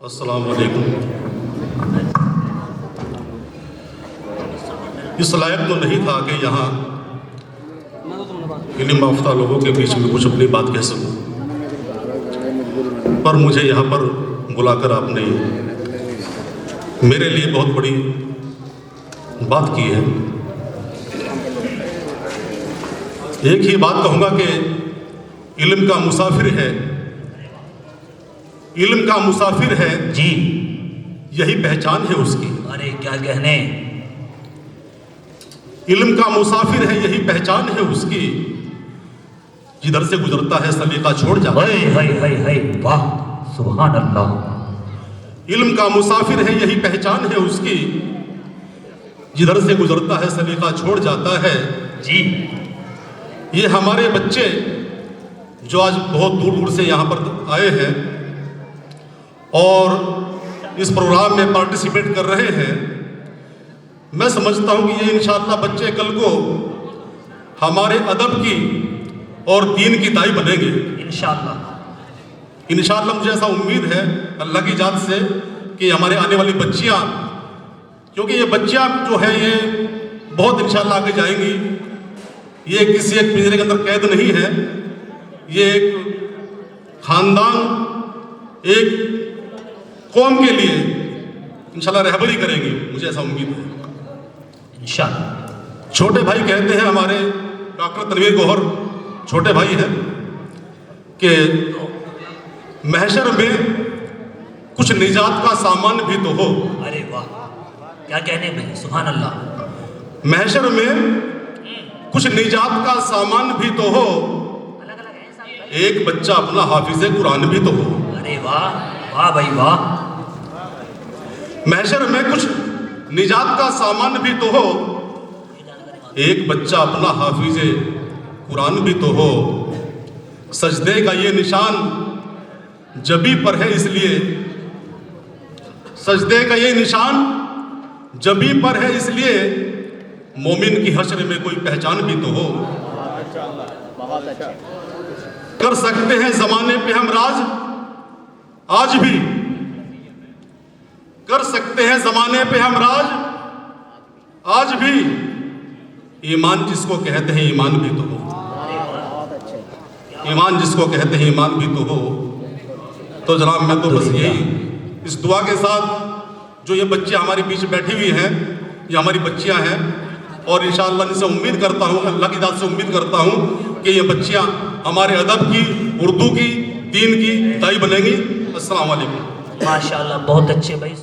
अस्सलाम वालेकुम। इस लायक तो नहीं था कि यहाँ इल्म याफ्ता लोगों के बीच में कुछ अपनी बात कह सकूं, पर मुझे यहाँ पर बुलाकर आपने मेरे लिए बहुत बड़ी बात की है। एक ही बात कहूँगा कि इल्म का मुसाफिर है, इल्म का मुसाफिर है जी। यही पहचान है उसकी। अरे क्या कहने, इल्म का मुसाफिर है यही पहचान है उसकी, जिधर से गुजरता है सलीका छोड़ जाता है। हाय वाह सुभान अल्लाह। इल्म का मुसाफिर है यही पहचान है उसकी, जिधर से गुजरता है सलीका छोड़ जाता है। जी। ये हमारे बच्चे जो आज बहुत दूर दूर से यहाँ पर आए हैं और इस प्रोग्राम में पार्टिसिपेट कर रहे हैं, मैं समझता हूँ कि ये इंशाअल्लाह बच्चे कल को हमारे अदब की और दीन की दाई बनेंगे इंशाअल्लाह। इंशाअल्लाह मुझे ऐसा उम्मीद है अल्लाह की जात से कि हमारे आने वाली बच्चियाँ, क्योंकि ये बच्चियाँ जो है ये बहुत इंशाअल्लाह आगे जाएंगी। ये किसी एक पिंजरे के अंदर कैद नहीं है, ये एक खानदान, एक कौम के लिए इंशाअल्लाह रहबरी करेंगी, मुझे ऐसा उम्मीद है इंशाअल्लाह। छोटे भाई कहते हैं हमारे डॉक्टर तनवीर गौहर छोटे भाई हैं कि महशर में कुछ निजात का सामान भी तो हो। अरे वाह क्या कहने भाई सुभान अल्लाह। महशर में कुछ निजात का सामान भी तो हो, एक बच्चा अपना हाफिज़े कुरान भी तो हो। अरे वाह वाह भाई वाह। महशर में कुछ निजात का सामान भी तो हो, एक बच्चा अपना हाफिज़े कुरान भी तो हो। सजदे का ये निशान जबी पर है इसलिए, सजदे का ये निशान जबी पर है इसलिए, मोमिन की हश्र में कोई पहचान भी तो हो। कर सकते हैं जमाने पे हम राज आज भी, कर सकते हैं जमाने पे हम राज आज भी, ईमान जिसको कहते हैं ईमान भी तो हो, ईमान जिसको कहते हैं ईमान भी तो हो। तो जनाब मैं तो बस यही इस दुआ के साथ, जो ये बच्चे हमारे बीच बैठी हुई हैं, ये हमारी बच्चियां हैं और इंशाअल्लाह इनसे उम्मीद करता हूँ, अल्लाह की जात से उम्मीद करता हूँ कि ये बच्चियां हमारे अदब की, उर्दू की, दीन की दाई बनेंगी। अस्सलाम वालेकुम। माशाअल्लाह बहुत अच्छे भाई।